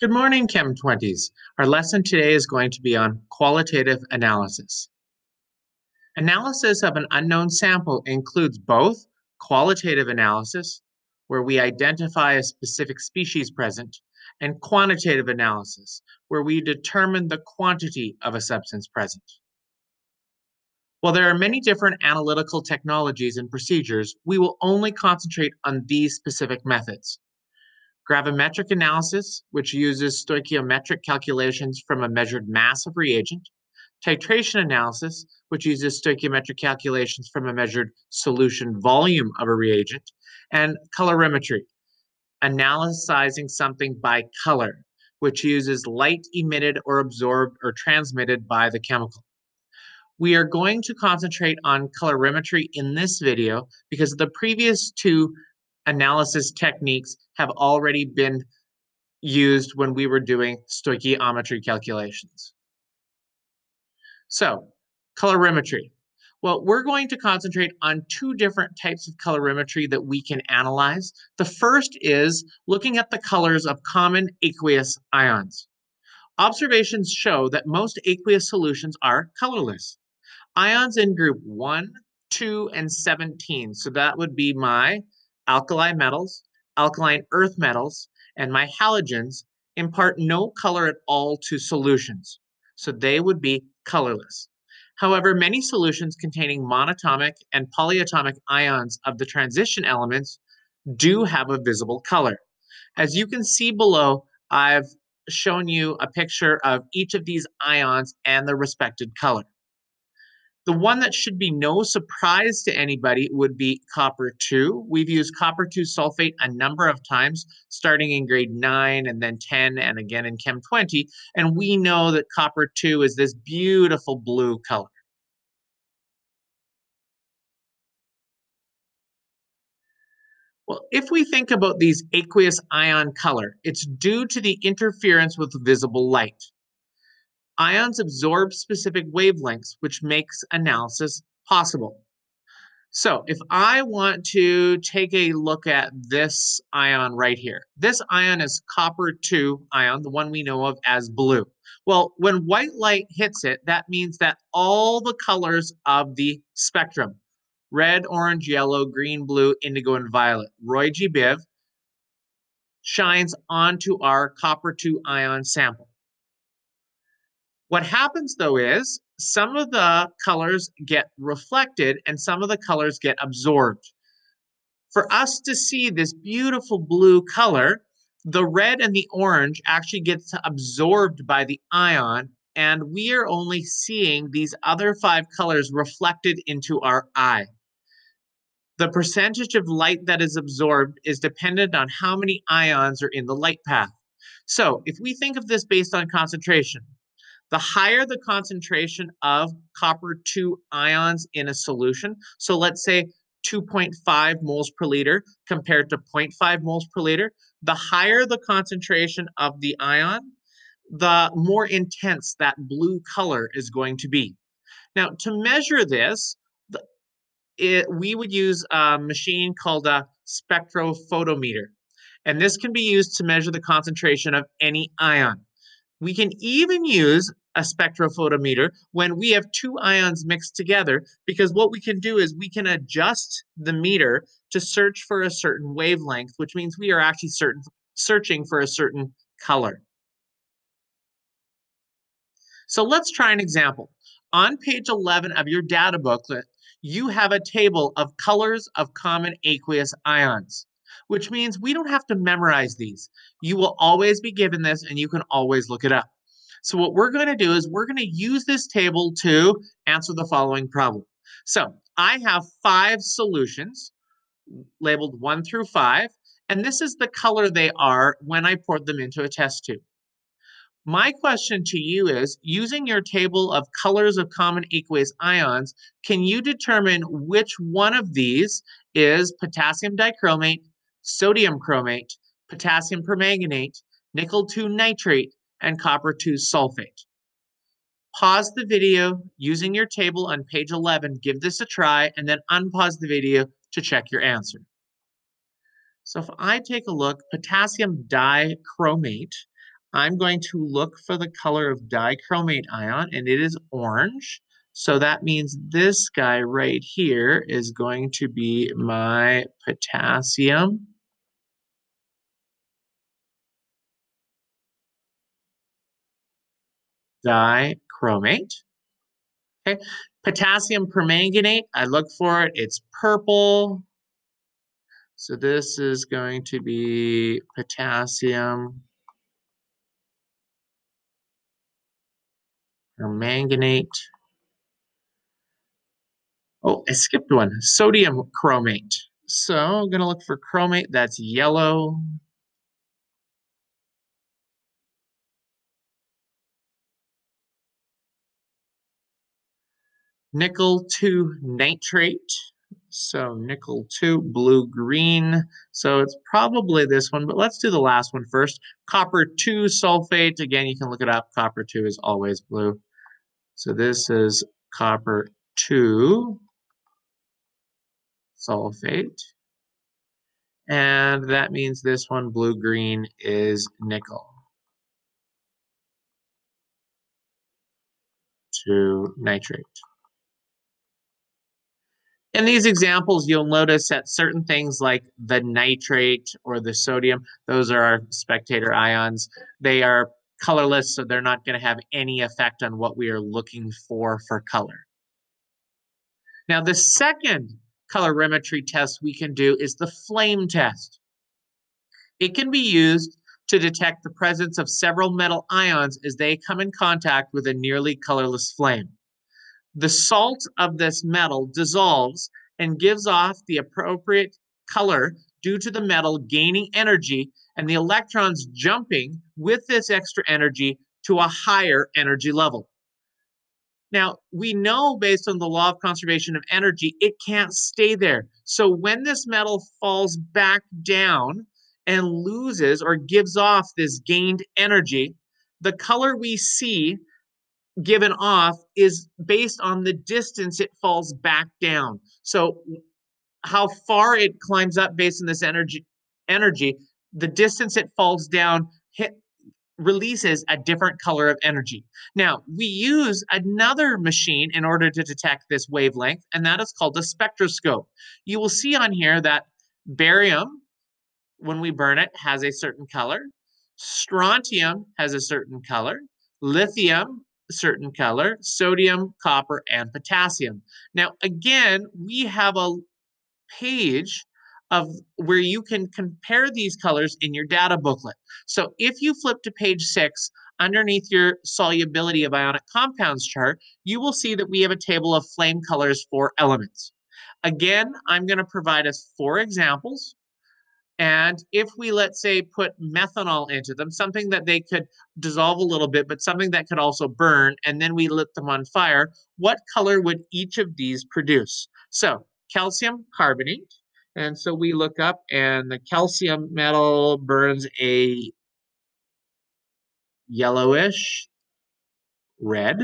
Good morning, Chem 20s. Our lesson today is going to be on qualitative analysis. Analysis of an unknown sample includes both qualitative analysis, where we identify a specific species present, and quantitative analysis, where we determine the quantity of a substance present. While there are many different analytical technologies and procedures, we will only concentrate on these specific methods. Gravimetric analysis, which uses stoichiometric calculations from a measured mass of reagent. Titration analysis, which uses stoichiometric calculations from a measured solution volume of a reagent. And colorimetry, analyzing something by color, which uses light emitted or absorbed or transmitted by the chemical. We are going to concentrate on colorimetry in this video because the previous two analysis techniques have already been used when we were doing stoichiometry calculations. So, colorimetry. Well, we're going to concentrate on two different types of colorimetry that we can analyze. The first is looking at the colors of common aqueous ions. Observations show that most aqueous solutions are colorless. Ions in group 1, 2, and 17. So that would be my alkali metals, alkaline earth metals, and my halogens impart no color at all to solutions. So they would be colorless. However, many solutions containing monatomic and polyatomic ions of the transition elements do have a visible color. As you can see below, I've shown you a picture of each of these ions and the respective color. The one that should be no surprise to anybody would be copper 2. We've used copper 2 sulfate a number of times, starting in grade 9 and then 10 and again in Chem 20. And we know that copper 2 is this beautiful blue color. Well, if we think about these aqueous ion color, it's due to the interference with visible light. Ions absorb specific wavelengths, which makes analysis possible. So if I want to take a look at this ion right here, this ion is copper 2 ion, the one we know of as blue. Well, when white light hits it, that means that all the colors of the spectrum, red, orange, yellow, green, blue, indigo, and violet, Roy G. Biv, shines onto our copper 2 ion sample. What happens though is some of the colors get reflected and some of the colors get absorbed. For us to see this beautiful blue color, the red and the orange actually gets absorbed by the ion, and we are only seeing these other 5 colors reflected into our eye. The percentage of light that is absorbed is dependent on how many ions are in the light path. So if we think of this based on concentration, the higher the concentration of copper 2 ions in a solution, so let's say 2.5 moles per liter compared to 0.5 moles per liter, the higher the concentration of the ion, the more intense that blue color is going to be. Now, to measure this, we would use a machine called a spectrophotometer. And this can be used to measure the concentration of any ion. We can even use a spectrophotometer when we have 2 ions mixed together, because what we can do is we can adjust the meter to search for a certain wavelength, which means we are actually searching for a certain color. So let's try an example. On page 11 of your data booklet, you have a table of colors of common aqueous ions, which means we don't have to memorize these. You will always be given this and you can always look it up. So what we're going to do is we're going to use this table to answer the following problem. So I have 5 solutions labeled 1 through 5, and this is the color they are when I poured them into a test tube. My question to you is, using your table of colors of common aqueous ions, can you determine which one of these is potassium dichromate, sodium chromate, potassium permanganate, nickel 2 nitrate, and copper 2 sulfate? Pause the video using your table on page 11, give this a try, and then unpause the video to check your answer. So if I take a look, potassium dichromate, I'm going to look for the color of dichromate ion, and it is orange. So that means this guy right here is going to be my potassium dichromate. Okay, potassium permanganate, I look for it, it's purple. So this is going to be potassium permanganate. Oh, I skipped one, sodium chromate. So I'm gonna look for chromate, that's yellow. Nickel 2 nitrate. So nickel 2, blue-green. So it's probably this one, but let's do the last one first. Copper 2 sulfate. Again, you can look it up. Copper 2 is always blue. So this is copper 2 sulfate. And that means this one, blue-green, is nickel 2 nitrate. In these examples, you'll notice that certain things like the nitrate or the sodium, those are our spectator ions. They are colorless, so they're not going to have any effect on what we are looking for color. Now, the second colorimetry test we can do is the flame test. It can be used to detect the presence of several metal ions as they come in contact with a nearly colorless flame. The salt of this metal dissolves and gives off the appropriate color due to the metal gaining energy and the electrons jumping with this extra energy to a higher energy level. Now, we know based on the law of conservation of energy, it can't stay there. So when this metal falls back down and loses or gives off this gained energy, the color we see given off is based on the distance it falls back down. So how far it climbs up based on this energy, the distance it falls down releases a different color of energy. Now, we use another machine in order to detect this wavelength, and that is called a spectroscope. You will see on here that barium, when we burn it, has a certain color. Strontium has a certain color. Lithium, a certain color. Sodium, copper, and potassium. Now, again, we have a page of where you can compare these colors in your data booklet. So if you flip to page 6, underneath your solubility of ionic compounds chart, you will see that we have a table of flame colors for elements. Again, I'm going to provide us 4 examples. And if we, let's say, put methanol into them, something that they could dissolve a little bit, but something that could also burn, and then we lit them on fire, what color would each of these produce? So calcium carbonate. And so we look up and the calcium metal burns a yellowish red.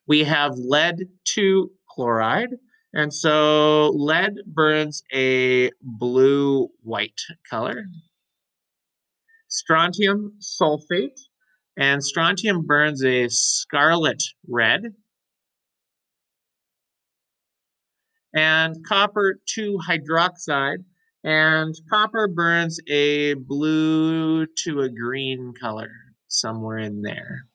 We have lead 2 chloride. And so lead burns a blue-white color. Strontium sulfate, and strontium burns a scarlet red. And copper 2 hydroxide, and copper burns a blue to a green color, somewhere in there.